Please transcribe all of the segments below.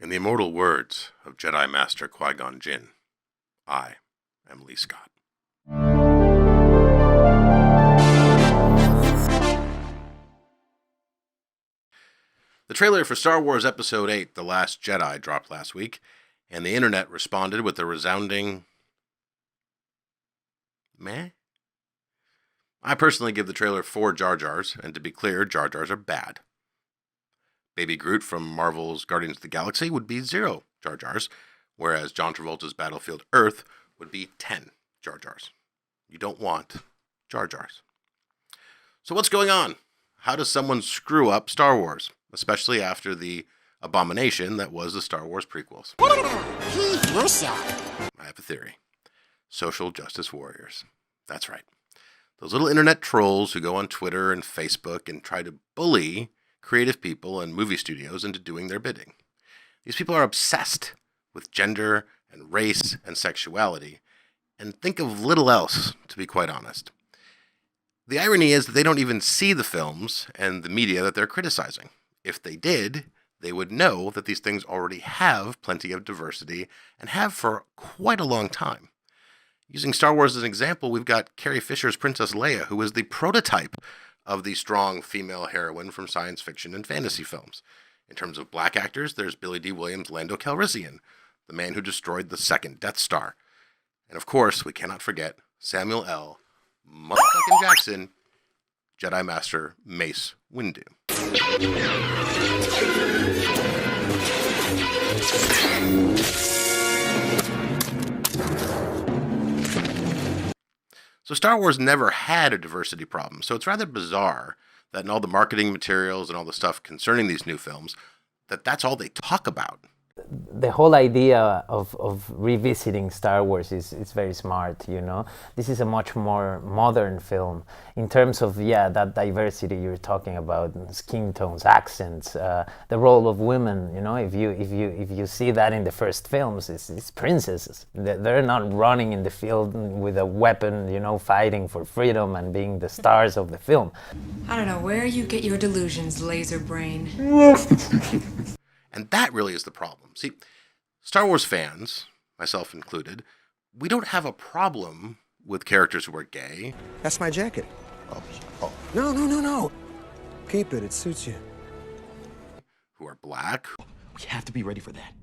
In the immortal words of Jedi Master Qui-Gon Jinn, I am Lee Scott. The trailer for Star Wars Episode 8, The Last Jedi, dropped last week, and the internet responded with a resounding meh. I personally give the trailer 4 Jar Jars, and to be clear, Jar Jars are bad. Baby Groot from Marvel's Guardians of the Galaxy would be 0 Jar Jars, whereas John Travolta's Battlefield Earth would be 10 Jar Jars. You don't want Jar Jars. So what's going on? How does someone screw up Star Wars, especially after the abomination that was the Star Wars prequels? I have a theory. Social justice warriors. That's right. Those little internet trolls who go on Twitter and Facebook and try to bully creative people and movie studios into doing their bidding. These people are obsessed with gender and race and sexuality and think of little else, to be quite honest. The irony is that they don't even see the films and the media that they're criticizing. If they did, they would know that these things already have plenty of diversity and have for quite a long time. Using Star Wars as an example, we've got Carrie Fisher's Princess Leia, who is the prototype of the strong female heroine from science fiction and fantasy films. In terms of black actors, there's Billy D. Williams' Lando Calrissian, the man who destroyed the second Death Star. And of course, we cannot forget Samuel L. motherfucking Jackson, Jedi Master Mace Windu. So Star Wars never had a diversity problem, so it's rather bizarre that in all the marketing materials and all the stuff concerning these new films, that's all they talk about. The whole idea of revisiting Star Wars is very smart, you know. This is a much more modern film in terms of, that diversity you're talking about, skin tones, accents, the role of women, you know. If you see that in the first films, it's princesses. They're not running in the field with a weapon, you know, fighting for freedom and being the stars of the film. I don't know where you get your delusions, laser brain. And that really is the problem. See, Star Wars fans, myself included, we don't have a problem with characters who are gay. That's my jacket. Oh. No. Keep it. It suits you. Who are black. We have to be ready for that.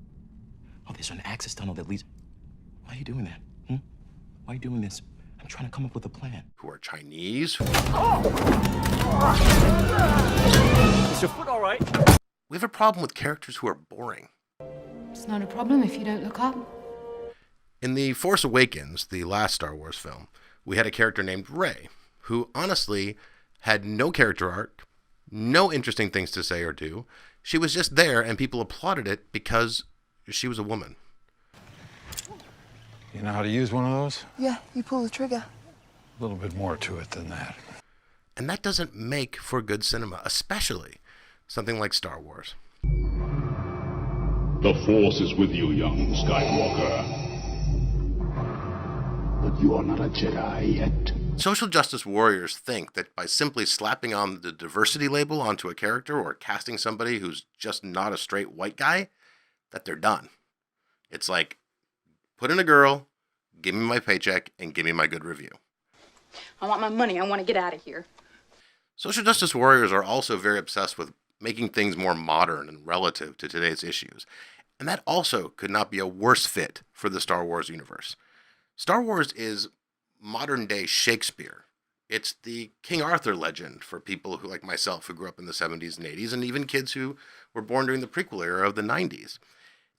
Oh, there's an access tunnel that leads... Why are you doing that? Why are you doing this? I'm trying to come up with a plan. Who are Chinese. Is your foot all right? We have a problem with characters who are boring. It's not a problem if you don't look up. In The Force Awakens, the last Star Wars film, we had a character named Rey, who honestly had no character arc, no interesting things to say or do. She was just there and people applauded it because she was a woman. You know how to use one of those? Yeah, you pull the trigger. A little bit more to it than that. And that doesn't make for good cinema, especially something like Star Wars. The Force is with you, young Skywalker. But you are not a Jedi yet. Social justice warriors think that by simply slapping on the diversity label onto a character or casting somebody who's just not a straight white guy, that they're done. It's like, put in a girl, give me my paycheck, and give me my good review. I want my money. I want to get out of here. Social justice warriors are also very obsessed with making things more modern and relative to today's issues. And that also could not be a worse fit for the Star Wars universe. Star Wars is modern-day Shakespeare. It's the King Arthur legend for people who, like myself, who grew up in the 70s and 80s, and even kids who were born during the prequel era of the 90s.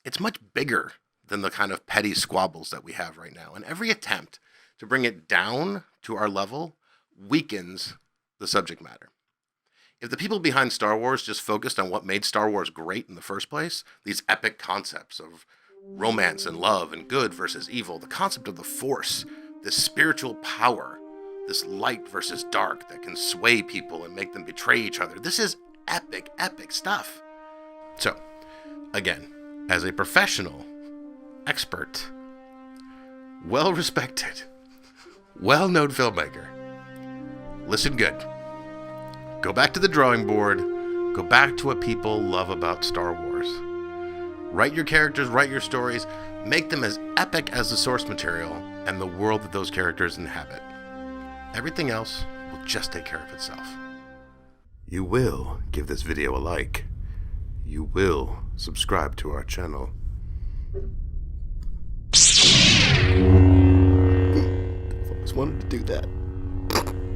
It's much bigger than the kind of petty squabbles that we have right now. And every attempt to bring it down to our level weakens the subject matter. If the people behind Star Wars just focused on what made Star Wars great in the first place, these epic concepts of romance and love and good versus evil, the concept of the Force, this spiritual power, this light versus dark that can sway people and make them betray each other, this is epic, epic stuff. So, again, as a professional, expert, well-respected, well-known filmmaker, listen good. Go back to the drawing board. Go back to what people love about Star Wars. Write your characters, write your stories, make them as epic as the source material and the world that those characters inhabit. Everything else will just take care of itself. You will give this video a like. You will subscribe to our channel. I've always wanted to do that.